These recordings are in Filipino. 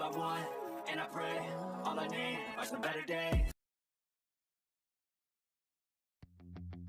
all I want, and I pray, all I need are some better days.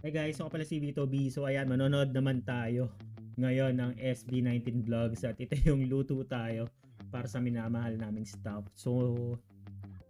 Hey guys, ako pala si Vito B. So ayan, manonood naman tayo ngayon ng SB19 Vlogs at ito yung luto tayo para sa minamahal naming staff. So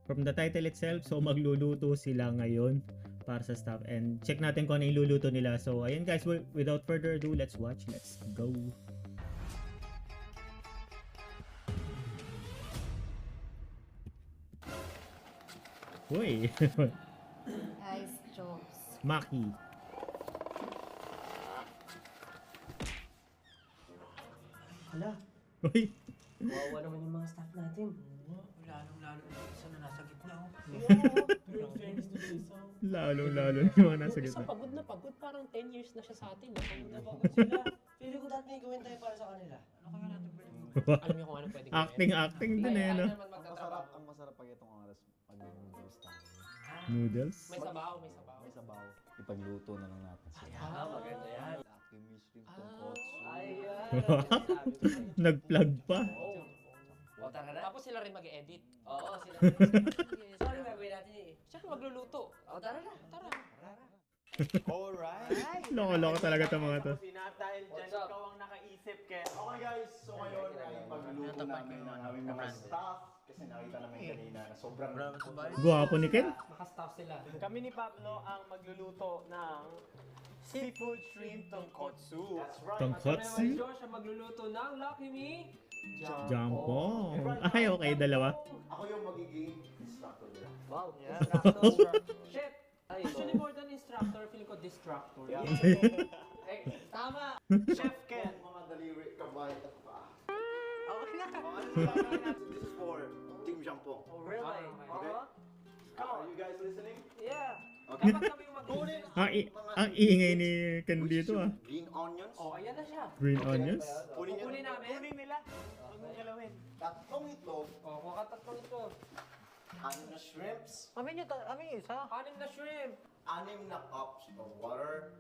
from the title itself, so magluluto sila ngayon para sa staff and check natin kung ano yung luluto nila. So ayan guys, without further ado, let's watch, let's go. Uy, Ice chops. Maki. Hala, Uy, kawawa naman yung mga staff natin. Lalong-lalo na isa na nasa gitna. Pero in fairness to Jason, lalo yung mga nasa isa gitna. pagod na pagod, parang 10 years na siya sa atin. Pagod na pagod sila. Pili ko dati may gawin tayo para sa kanila. Ano kaya natin pwede mo? Alam niyo kung ano pwede gawin? Acting din eh, no? Ang masarap pag itong oras pag noodles tayo. Noodles. May sabaw, may sabaw. May sabaw. Ipagluto na lang natin sila. Maganda yan. Akimi shrimp tonkotsu. Ayan. Nag-plug pa. O, tara na. Tapos sila rin mag-edit. Oo, sila rin. So, ano gagawin natin eh? Siya magluluto. O, tara na. Tara. Alright! Loko-loko talaga itong mga to. Dahil dyan, What's up? ikaw ang nakaisip kaya. Okay guys, so ngayon ay magluluto namin ng aming mga staff. Kasi nakita namin kanina na sobrang Guwapo ni Ken. Naka-staff sila. Kami ni Pablo ang magluluto ng seafood shrimp tonkotsu. That's right. Tongkotsu. Josh ang magluluto ng Lucky Me. Jampong. Ay, okay, dalawa. Ako yung magiging instructor nila. Wow. Instructor. Chef. Actually, more than instructor, feeling ko distractor. Yeah. Eh, tama. Chef Ken. Mga daliri, kamay at paa. Okay na. This is for Team Jampong. Oh, really? Okay. Are you guys listening? Yeah. Okay. Dapat kami yung mag-kunin. Ang iingay ni Ken Which is dito ah. Green onions. Oh, ayan na siya. Green onions. Kunin nyo. Kukunin namin. Kunin nila. Huwag mong galawin. Tatlong itlog, Oh, kakatatlo ito. 6 na shrimps, Kami isa. 6 na shrimp. 6 na cups of water.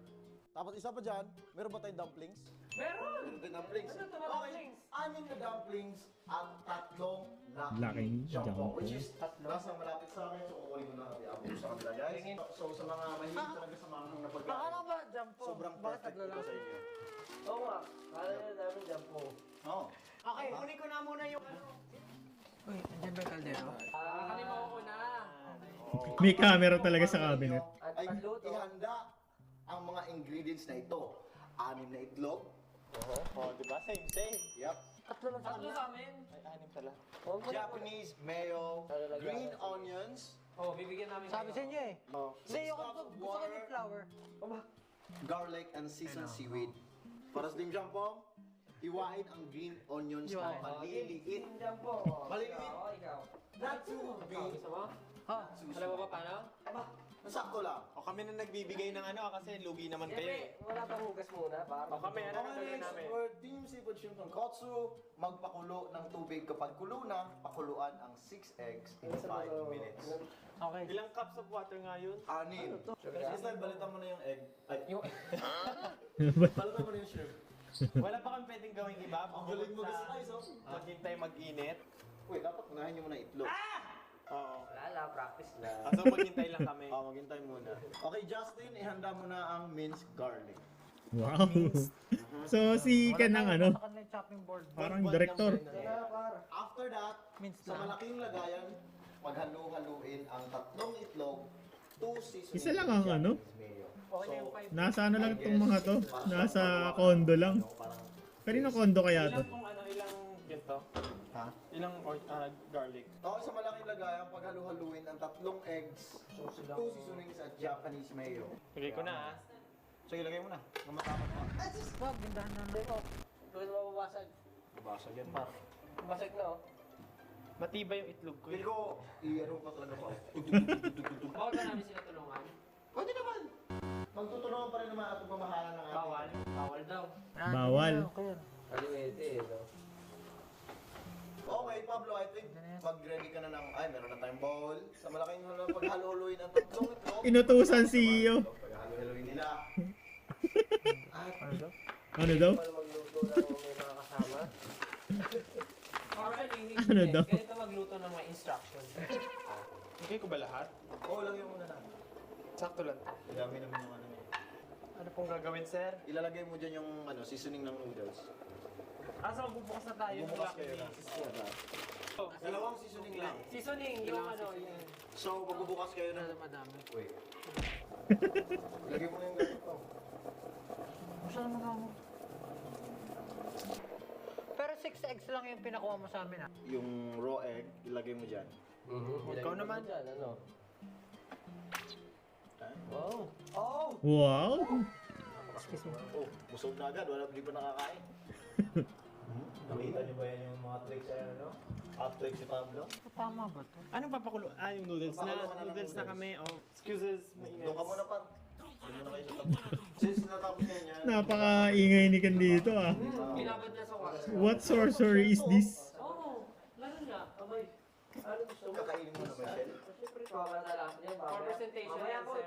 Tapos isa pa dyan, meron ba tayong dumplings? Meron. Meron tayong dumplings. Ano ito na dumplings? 6 na dumplings at 3 Lucky Lucky Jumbo. Jumbo. Which is nasa malapit sa akin, so kukunin ko na i-upload sa kanila guys. So sa mga mahilig talaga sa mga nang napagkain, ba, Jampo? sobrang perfect ito sa inyo. Oo nga. Kala na namin dyan po. Oo. Okay, kunin ko na muna yung ano. Uy, andyan ba yung kaldero? Kami mauna. May camera talaga sa cabinet. At Ay pagluto. ihanda ang mga ingredients na ito. 6 na itlog. Oh, di ba? Same. Yep. Tatlo sa amin. Ay, 6 pala. Japanese mayo, green onions, Oh, bibigyan namin. Sabi sa inyo eh. Oh. Hindi, yung Cup of gusto ko water. ng flour. garlic, and seasoned seaweed. Para sa Team Jampong, hiwain ang green onions na maliliit. Dyan po. Maliliit. Oo, ikaw. Not too big. Gusto mo? Ha? Alam mo ba paano? Sakto lang. O kami na nagbibigay ng ano kasi lugi naman kayo eh. Siyempre, wala pang hugas muna. Para O kami, ano na Okay, gagawin next namin? for Team Seafood Shrimp Tonkotsu, magpakulo ng tubig. Kapag kulo na, pakuluan ang 6 eggs in 5 minutes. Okay. Ilang cups of water nga yun? 6. Crystal, balitan mo na yung egg. Ay, Yung... balitan mo na yung shrimp. Wala pa kami pwedeng gawing iba. Ang galing mo Bukod guys, sa guys, oh. maghintay mag-init. Uy, dapat unahin nyo muna yung itlog. Oo. Wala lang, practice lang. So maghintay lang kami. Maghintay muna. Okay, Justin, ihanda mo na ang minced garlic. Wow. So si Ken ang ano, Sa kanila yung chopping board. parang director. After that, Minced sa lang. malaking lagayan, maghalo-haluin ang 3 itlog, 2 seasoning. Isa lang ang ano? mayo. Okay na yung 5. Nasa ano lang itong mga to? Nasa condo lang. Kanino condo kaya to? Ilang kung ano, ilang ganito? Ha? Ilang garlic? Okay, sa malaking lagayan, paghalo-haluin ang 3 eggs, 2 seasonings at Japanese mayo. Lagay ko na ah. Sige, lagay mo na. Mamatapang pa. Wag, gindahan na Hindi mo. Doon mababasag. Basag yan pa. Basag na oh. Matibay yung itlog ko. Pili ko, i-ano pa talaga pa. Bawal ba namin sila tulungan? Pwede naman. Magtutulungan pa rin naman at pagmamahalan ng ating. Bawal. Bawal daw. Bawal. Okay. Kaliwete eh, no? Okay, Pablo, I think mag-ready ka na ng, meron na tayong bowl. Sa malaking paghalo-haluin ang 3 itlog. Inutusan si CEO. Paghalo-haluin nila. Ano daw? Para magluto ng may mga kasama. Actually, Ano daw? ganito magluto Okay ko ba lahat? Oo, lagyan mo na lang. Sakto lang. Dami naman yung ano. Ano pong gagawin, sir? Ilalagay mo dyan yung seasoning ng noodles. Asa magbubukas na tayo? Bubukas kayo na. Dalawang seasoning lang. Seasoning, yung ano, yun. So, magbubukas kayo na. Madami. Wait. Lagyan mo na yung ganito. Masyado madami. Pero 6 eggs lang yung pinakuha mo sa amin, ah. Yung raw egg, ilagay mo dyan. Ikaw naman. Dyan, ano? Oh! Wow! Oh, busog na agad. Di pa nakakain. Nakita niyo ba yan yung mga tricks ano? Hot tricks si Pablo? Tama ba to? Anong papakulo? Ah, yung noodles na. Papakulo ka na ng Noodles na noodles. kami. Oh, excuses. Mainit. Doon ka muna pa. Doon muna kayo sa tabi. Since natapos na yan. Napaka-ingay ni Candito ah. Binabad niya sa wax. What sorcery is this? Oo, lalo nga. Abay, ano gusto mo? Kakainin mo na ba, Shell? Siyempre, pagkakala lang yan. For presentation yan, sir.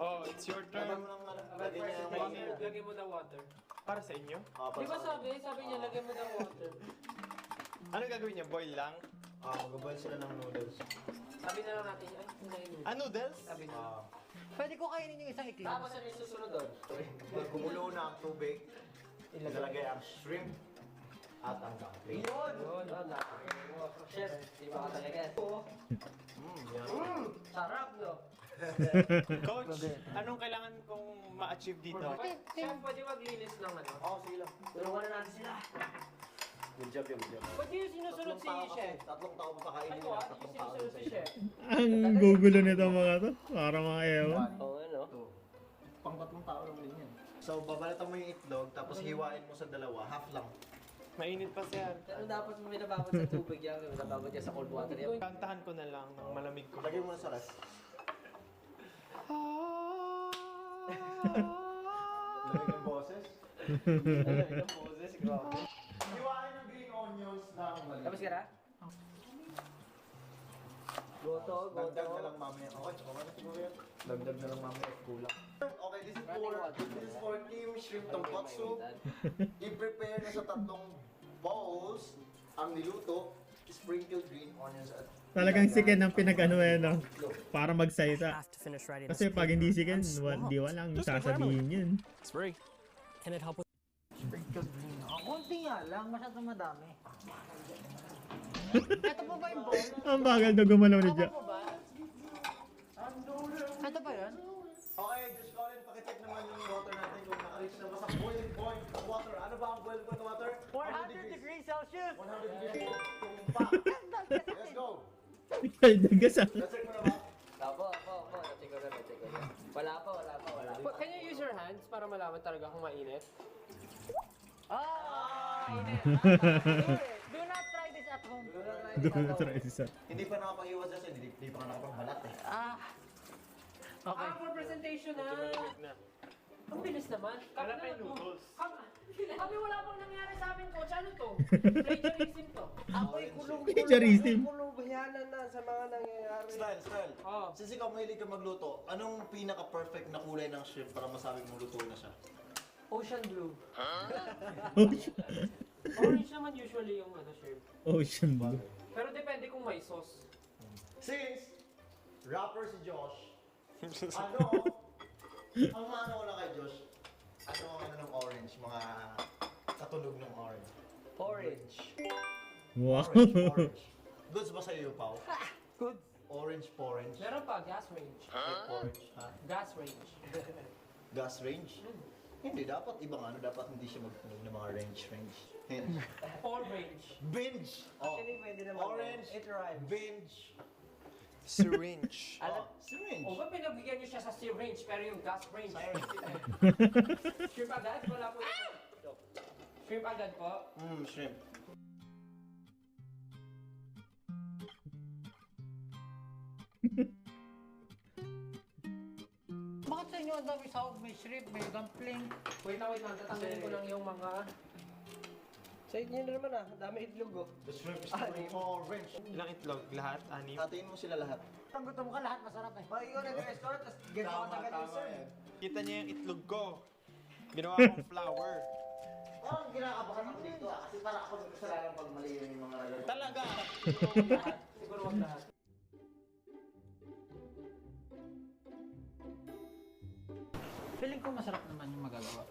Oh, it's your Lagyan turn. mo ng ano. For Lagyan niya yung presentation, lagyan mo ng water. Para sa inyo. Di ba sabi niya, lagyan mo ng water. Ano gagawin niya? Boil lang? Mag-boil sila ng noodles. Sabi na lang natin, ay, kunain mo. Ah, noodles? Sabi na. Pwede ko kainin yung isang iklog. Tapos ano yung susunod doon? Pag kumulo na ang tubig, ilalagay ang shrimp at ang dumpling. Yun, chef, di ba ka talaga? Sarap, no? Coach, anong kailangan kong ma-achieve dito? Chef, pwede maglinis ng ano? Oo, sige lang. Tulungan na natin sila. Good job, good job. Pwede yung sinusunod si chef. Tatlong tao pa kainin Ano nila. ah, yung Tatlong tao sinusunod sa si inyo. chef. Ang gugulo nito mga to. Para mga ewan. Oo, ano? Pang tatlong tao lang din yan. So, babalatan mo yung itlog, tapos hiwain mo sa dalawa, half lang. Mainit pa siya. Ano dapat mo binababad sa tubig yan? Binababad yan sa cold water yan? Kantahan ko na lang ng malamig ko. Lagay mo na sa rest. Lamig ng boses. Lamig ng boses, grabe. Hiwain ng green onions ng mali. Tapos ka na? Goto, Dagdag na lang mamaya. Okay, tsaka na siguro yan. Dagdag na lang mamaya if kulang. Okay, this is for Team Shrimp Tonkotsu. I-prepare na sa tatlong bowls ang niluto, sprinkled green onions at Talagang si Ken ang pinag-ano no? Para magsalita. Have to finish writing Kasi this pag paper. hindi si Ken, I'm swamped. di walang Just like sasabihin yun. It's free. Can it help with Konti nga lang, masyado madami. Ito po ba yung bowl? Ang bagal na gumalaw ni Ja. Ito ba? Ito ba yun? Okay, just call in. Pakicheck naman yung water natin kung naka-reach na ba sa boiling point ng water. Ano ba ang boiling point ng water? 400 degrees Celsius! 100 degrees. Tumpa. Let's go. Ay, dagas ah. Check mo na ba? Apo. Check ko na. Wala pa. Can you use your hands para malaman talaga kung mainit? Do not try this at home. Doon na try isa. Hindi pa nakapag-iwas kasi hindi pa ka nakapagbalat eh. Okay. For presentation na. Ang bilis naman. Wala pa yung noodles. Kami wala pang nangyari sa amin, coach. Ano to? Plagiarism to. Ako'y kulong. Plagiarism. Kulubayanan na sa mga nangyayari. Style. Oh. Since ikaw mahilig ka magluto, anong pinaka-perfect na kulay ng shrimp para masabi mong luto na siya? Ocean blue. Ocean, Orange naman usually yung shrimp. Ocean blue. Pero depende kung may sauce. Since rapper si Josh, ang maano ko lang kay Josh, ano ang ano ng orange, mga katunog ng orange. Orange. Wow. Orange. Goods ba sa'yo, Pao? Good. Orange. Meron pa, gas range. Orange, ha? Gas range. Gas range? Hindi, dapat ibang ano, dapat hindi siya magtunog ng mga range. Hinge. All range. Binge! Oh. Actually, pwede naman. Orange, It rhymes. binge, Syringe. oh, syringe. O ba pinagbigyan niyo siya sa syringe pero yung gas range? Shrimp agad? Wala po yun. Shrimp agad po? Shrimp. Bakit sa inyo ang dami sahog? May shrimp, may dumpling. Wait lang. Tatanggalin ko lang yung mga... Sa inyo na naman ang dami itlog oh. The shrimp is turning orange. Ilang itlog? Lahat? Anim? Hatiin mo sila lahat. Ang gutom ka lahat, masarap eh. Ikaw nag-restart, tapos yan. Kita niya yung itlog ko. Ginawa kong flour. Parang kinakabahan ako dito kasi para ako nagkasalanan pag mali yung mga nagagawa. Talaga! Siguro wag lahat. ko masarap naman yung magagawa.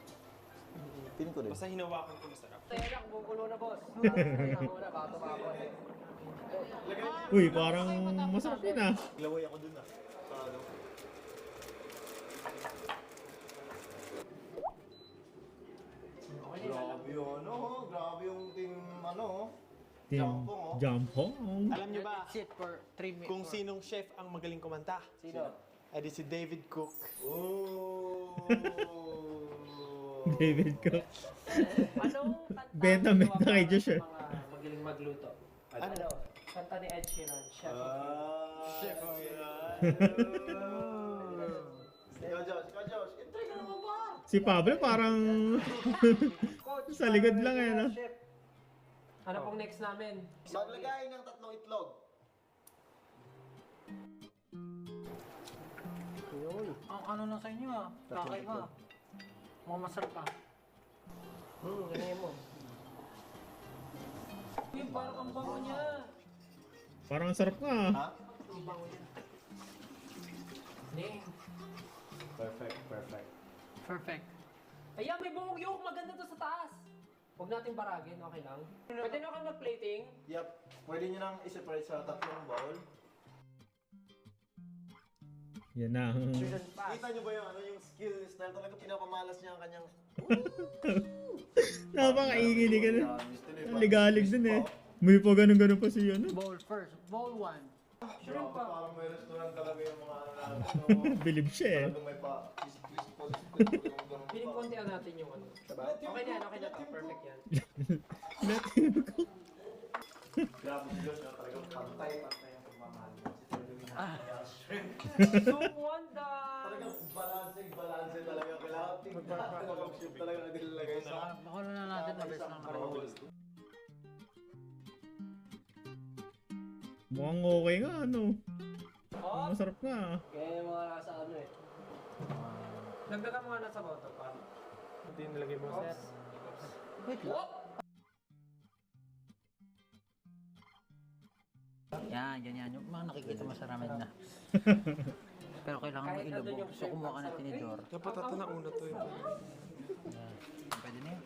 Piling ko rin. Basta hinawakan ko masarap. Teka, bumukulo na, boss. Ako na, bato pa ako. Uy, parang masarap yun ah. Laway ako dun ah. Sa ano. Grabe yun, oh. Grabe yung team, ano, Team Jampong, oh. Jampong. Alam niyo ba Sit for 3 minutes. kung sinong chef ang magaling kumanta? Sino? Eh di si David Cook. Oh. David Cook. Anong kanta? Benta kay Josh eh. Mga magaling magluto. Ano? Kanta ni Ed Sheeran, Chef of Chef of Ikaw Josh, entry ka naman ba? Si Pablo parang sa likod lang eh, no? Chef. Ano pong next namin? Maglagay ng 3 itlog. Ang ano lang sa inyo ah. Kakaiba. Mukhang masarap ah. Ganyan mo. Yung parang ang bango niya. Parang ang sarap ka ah. Ha? Ang bango niya. Dang. Perfect. Perfect. Ayan, may buong yolk. Maganda to sa taas. Huwag natin baragin, okay lang. Pwede na kayo mag-plating. Yep. Pwede nyo nang i-separate sa 3 bowl. Yan na. Season pass. Kita nyo ba yung, yung skill style? Talaga pinapamalas niya ang kanyang... Napakaingili ka na. Ang ligalig dun eh. May pa ganun pa siya, no? Bowl first. Bowl 1. Shrimp pa. Parang may restaurant talaga yung mga ano natin. Bilib siya eh. Talagang may pa... Piling kontian natin yung ano. Okay na yan, okay na to. Perfect yan. Grabe si Josh, talagang pantay ang pagmamahal mo. Soup Wanda! Talagang balance talaga. Kailangan mag-shoot talaga na nilalagay sa... Baka na natin na best lang bowl. Mukhang okay nga, ano? Oh! Masarap nga ah. Kaya yung mga nasa ano eh. Dagdagan mo nga na sa boto pa. Hindi nilagay mo sir. Wait lang. Yan, ganyan. Yung mga nakikita mo sa ramen na. Pero kailangan mo Kahit nandun ilubog. yung So kumuha ka na shrimp tinidor. Dapat ito na una to eh. Yan. Pwede na yun.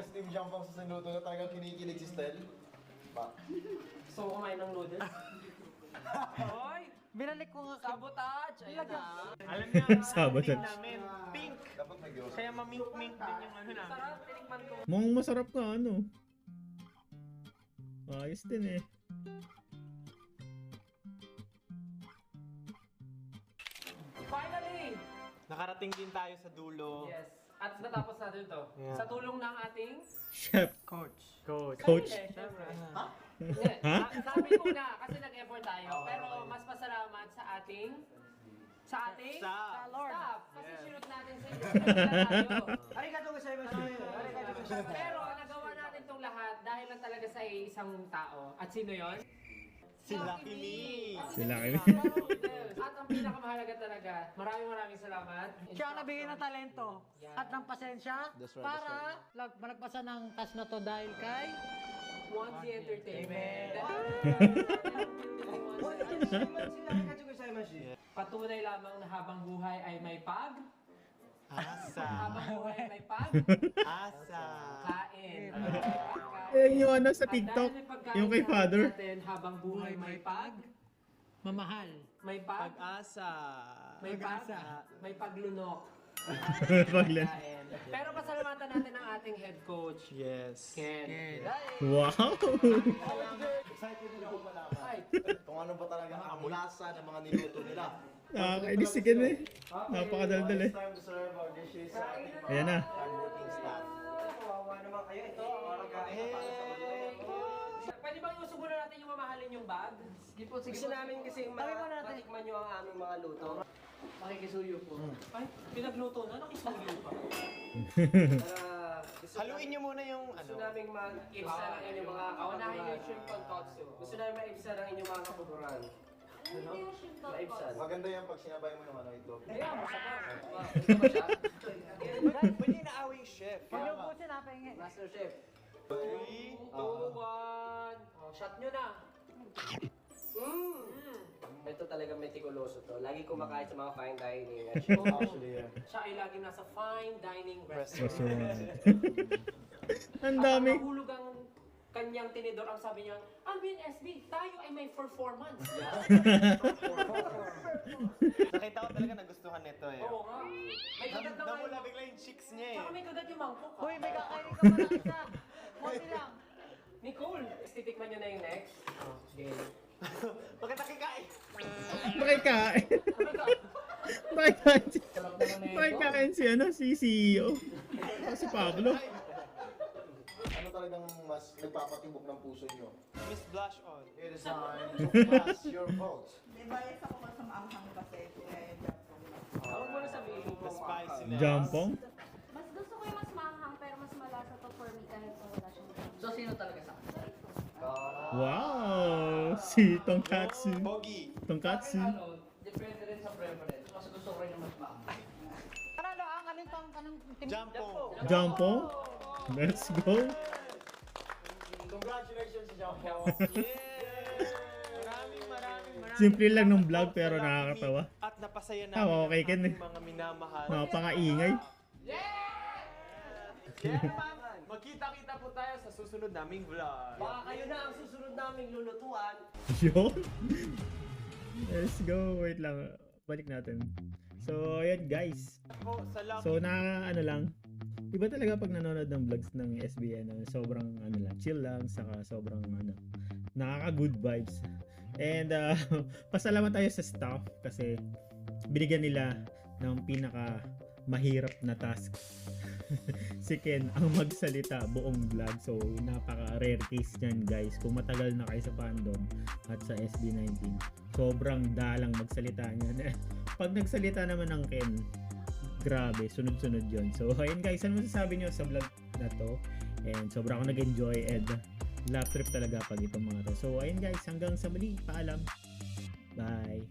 Steam jump sa sinuto na talagang kinikilig si Stel. Ba? Gusto ko kumain ng noodles. Hoy! Binalik ko nga. Sabotage! Ayan na. Alam niyo ang Sabotage. team namin, pink. Dapat may gyoza. Kaya mamink-mink din yung ano namin. Sarap, tinikman ko. Mukhang masarap nga, ano? Ayos din eh. Finally! Nakarating din tayo sa dulo. Yes. At natapos natin to. Yeah. Sa tulong ng ating... Chef. Coach. Coach. Coach. Sarili, syempre. Ha? Sabi ko na, kasi nag-effort tayo. Pero mas pasalamat sa ating... Sa ating... Sa Lord. Staff. Kasi sinunod natin sa inyo. Sinunod na tayo. Arigato gozaimasu. Arigato gozaimasu. Pero nagawa natin tong lahat dahil lang talaga sa isang tao. At sino yon? Si Lucky Me. Si Lucky Me. At ang pinakamahalaga talaga, maraming salamat. Siya ang nabigay ng talento at ng pasensya para malagpasan ng task na to dahil kay Wansi Entertainment. Patunay lamang na habang buhay ay may pag. Asa. Habang buhay ay may pag. Asa. Kain. Eh, yung ano sa TikTok, yung kay father. Natin, habang buhay may pag. mamahal. May pag. Pag-asa. May pag. May paglunok. Paglunok. Kain. Pero pasalamatan natin ang ating head coach. Yes. Ken. Wow! Excited na ako malaman Ay, kung ano ba talaga ang lasa ng mga niluto nila. Nakakainis si Ken eh. Napakadaldal eh. It's time to serve our dishes sa ating mga Ayan na. hardworking staff. kawawa naman kayo. Ito ang oras natin para sa magluluto. Pwede bang isugunan natin yung mamahalin yung bag? Sige po, sige. Gusto namin kasi matikman nyo ang aming mga luto. Makikisuyo po. Ay, pinagluto na, nakisuyo pa. Haluin niyo muna yung ano. Gusto namin mag-ibsa ng inyong mga kaunahin yung shrimp tonkotsu. Gusto namin ma-ibsa ng inyong mga kapuguran. Ano? Ma-ibsa. Maganda yan pag sinabay mo yung ano ito. Kaya, masarap. Gusto ba siya? Pwede na awing chef. Pag yung pusin ha, pahingi. Master Chef. 3, 2, 1. Oh, shot nyo na. Ito talaga meticuloso. seryoso to. Lagi kumakain sa mga fine dining. Actually, yeah. Siya ay lagi nasa fine dining restaurant. Restaurant. Ang dami. At mahulog ang kanyang tinidor. Ang sabi niya, Alvin SB, tayo ay may performance. Nakita ko talaga nagustuhan nito eh. Oo nga. May kagat na nga Namula yung... bigla yung chicks niya eh. Tsaka may kagat yung mangkok. Uy, may kakainin ka pa ng isa. Konti lang. Nicole, titikman niyo na yung next. Okay. Bakit nakikain? Bakit kain? Bakit kain? Bakit kain si ano? Si CEO? Si Pablo? Ano talagang mas nagpapatibok ng puso nyo? Miss Blush on. It is time to cast your votes. May bias ako sa maanghang kasi kaya jampong lang. Huwag mo na sabihin The mo. spiciness. Jampong? Mas gusto ko yung mas maanghang pero mas malasa to for me kahit wala siyang So, sino talaga sa akin? Wow! Si Tonkatsu. Bogi. Tonkatsu. Ano, depende rin sa preference. Mas gusto ko rin yung mas maanghang. Panalo ang anong pang anong team? Jampong. Jampong? Let's go! Congratulations sa Jumbo. Maraming. Simple lang nung vlog pero nakakatawa. At napasaya Ah, namin okay, ang Ken. aming mga minamahal. Napakaingay. Kaya naman, magkita-kita po tayo sa susunod naming vlog. Baka kayo na ang susunod naming lulutuan. Yun. Let's go. Wait lang. Balik natin. So, ayan guys. Ako, sa lucky So, ano lang. Iba talaga pag nanonood ng vlogs ng SBN. Sobrang ano lang, chill lang. Saka sobrang nakaka-good vibes. And pasalamat tayo sa staff kasi binigyan nila ng pinaka mahirap na task. Si Ken ang magsalita buong vlog. So, napaka-rare case niyan guys. Kung matagal na kayo sa fandom at sa SB19, sobrang dalang magsalita niyan. Pag nagsalita naman ng Ken, grabe, sunod-sunod yon. So, ayun guys, ano masasabi nyo sa vlog na to? And sobrang ako nag-enjoy and lap trip talaga pag itong mga to. So, ayun guys, hanggang sa muli. Paalam. Bye.